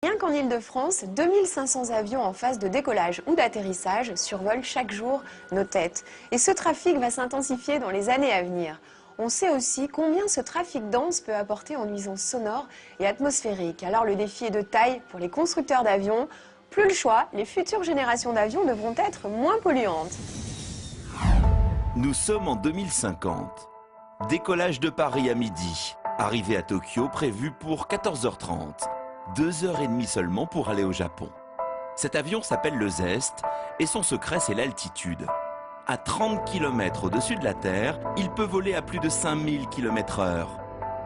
Rien qu'en Île-de-France, 2500 avions en phase de décollage ou d'atterrissage survolent chaque jour nos têtes. Et ce trafic va s'intensifier dans les années à venir. On sait aussi combien ce trafic dense peut apporter en nuisances sonores et atmosphériques. Alors le défi est de taille pour les constructeurs d'avions. Plus le choix, les futures générations d'avions devront être moins polluantes. Nous sommes en 2050. Décollage de Paris à midi. Arrivée à Tokyo prévue pour 14h30. 2h30 seulement pour aller au Japon. Cet avion s'appelle le Zest et son secret c'est l'altitude. À 30 km au-dessus de la Terre, il peut voler à plus de 5000 km/h.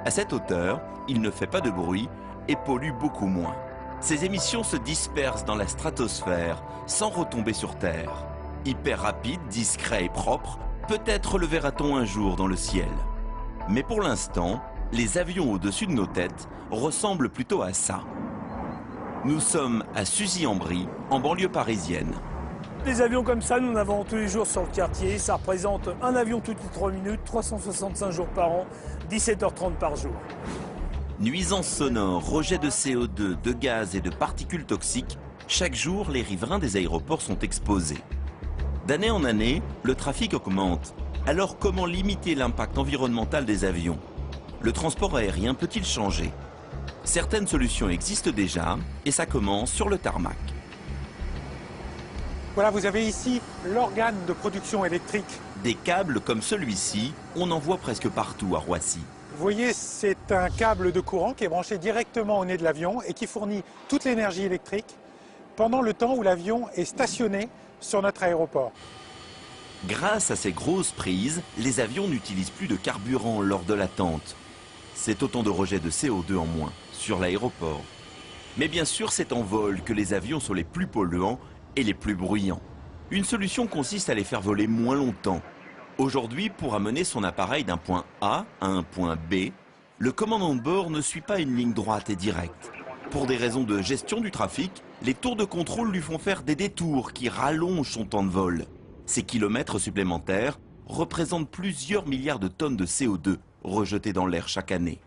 À cette hauteur, il ne fait pas de bruit et pollue beaucoup moins. Ses émissions se dispersent dans la stratosphère sans retomber sur Terre. Hyper rapide, discret et propre, peut-être le verra-t-on un jour dans le ciel. Mais pour l'instant, les avions au-dessus de nos têtes ressemblent plutôt à ça. Nous sommes à Suzy-en-Brie, en banlieue parisienne. Des avions comme ça, nous en avons tous les jours sur le quartier. Ça représente un avion toutes les 3 minutes, 365 jours par an, 17h30 par jour. Nuisances sonores, rejets de CO2, de gaz et de particules toxiques, chaque jour, les riverains des aéroports sont exposés. D'année en année, le trafic augmente. Alors comment limiter l'impact environnemental des avions ? Le transport aérien peut-il changer? Certaines solutions existent déjà et ça commence sur le tarmac. Voilà, vous avez ici l'organe de production électrique. Des câbles comme celui-ci, on en voit presque partout à Roissy. Vous voyez, c'est un câble de courant qui est branché directement au nez de l'avion et qui fournit toute l'énergie électrique pendant le temps où l'avion est stationné sur notre aéroport. Grâce à ces grosses prises, les avions n'utilisent plus de carburant lors de l'attente. C'est autant de rejets de CO2 en moins sur l'aéroport. Mais bien sûr, c'est en vol que les avions sont les plus polluants et les plus bruyants. Une solution consiste à les faire voler moins longtemps. Aujourd'hui, pour amener son appareil d'un point A à un point B, le commandant de bord ne suit pas une ligne droite et directe. Pour des raisons de gestion du trafic, les tours de contrôle lui font faire des détours qui rallongent son temps de vol. Ces kilomètres supplémentaires représentent plusieurs milliards de tonnes de CO2 rejetées dans l'air chaque année.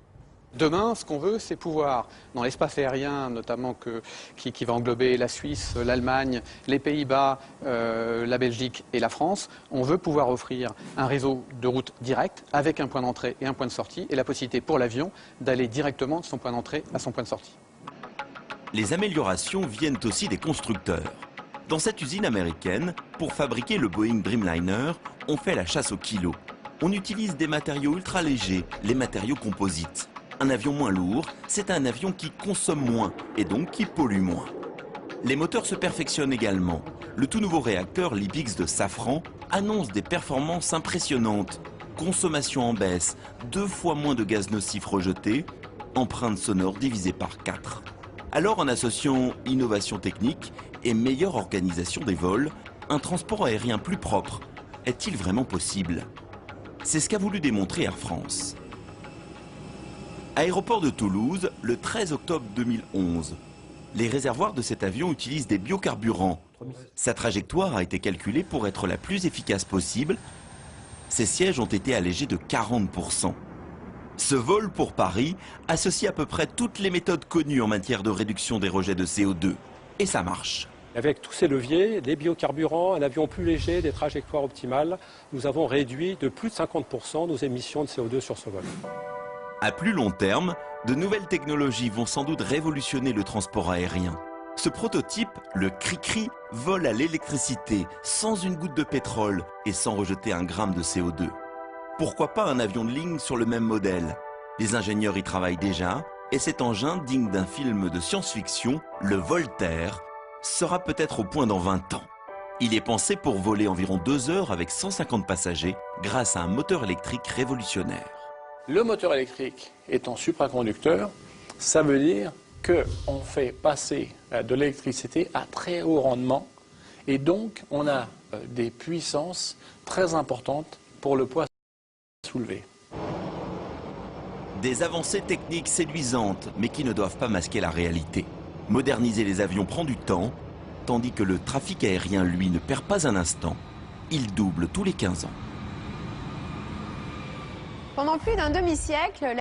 Demain, ce qu'on veut, c'est pouvoir, dans l'espace aérien, notamment qui va englober la Suisse, l'Allemagne, les Pays-Bas, la Belgique et la France, on veut pouvoir offrir un réseau de routes directes avec un point d'entrée et un point de sortie et la possibilité pour l'avion d'aller directement de son point d'entrée à son point de sortie. Les améliorations viennent aussi des constructeurs. Dans cette usine américaine, pour fabriquer le Boeing Dreamliner, on fait la chasse au kilo. On utilise des matériaux ultra légers, les matériaux composites. Un avion moins lourd, c'est un avion qui consomme moins et donc qui pollue moins. Les moteurs se perfectionnent également. Le tout nouveau réacteur LIPX de Safran annonce des performances impressionnantes. Consommation en baisse, 2 fois moins de gaz nocifs rejetés, empreinte sonore divisée par 4. Alors en associant innovation technique et meilleure organisation des vols, un transport aérien plus propre est-il vraiment possible? C'est ce qu'a voulu démontrer Air France. Aéroport de Toulouse, le 13 octobre 2011. Les réservoirs de cet avion utilisent des biocarburants. Sa trajectoire a été calculée pour être la plus efficace possible. Ses sièges ont été allégés de 40%. Ce vol pour Paris associe à peu près toutes les méthodes connues en matière de réduction des rejets de CO2. Et ça marche. Avec tous ces leviers, les biocarburants, un avion plus léger, des trajectoires optimales, nous avons réduit de plus de 50% nos émissions de CO2 sur ce vol. À plus long terme, de nouvelles technologies vont sans doute révolutionner le transport aérien. Ce prototype, le Cri-Cri, vole à l'électricité, sans une goutte de pétrole et sans rejeter un gramme de CO2. Pourquoi pas un avion de ligne sur le même modèle? Les ingénieurs y travaillent déjà, et cet engin, digne d'un film de science-fiction, le Voltaire, sera peut-être au point dans 20 ans. Il est pensé pour voler environ 2 heures avec 150 passagers grâce à un moteur électrique révolutionnaire. Le moteur électrique étant supraconducteur, ça veut dire qu'on fait passer de l'électricité à très haut rendement et donc on a des puissances très importantes pour le poids soulevé. Des avancées techniques séduisantes mais qui ne doivent pas masquer la réalité. Moderniser les avions prend du temps, tandis que le trafic aérien, lui, ne perd pas un instant. Il double tous les 15 ans. Pendant plus d'un demi-siècle,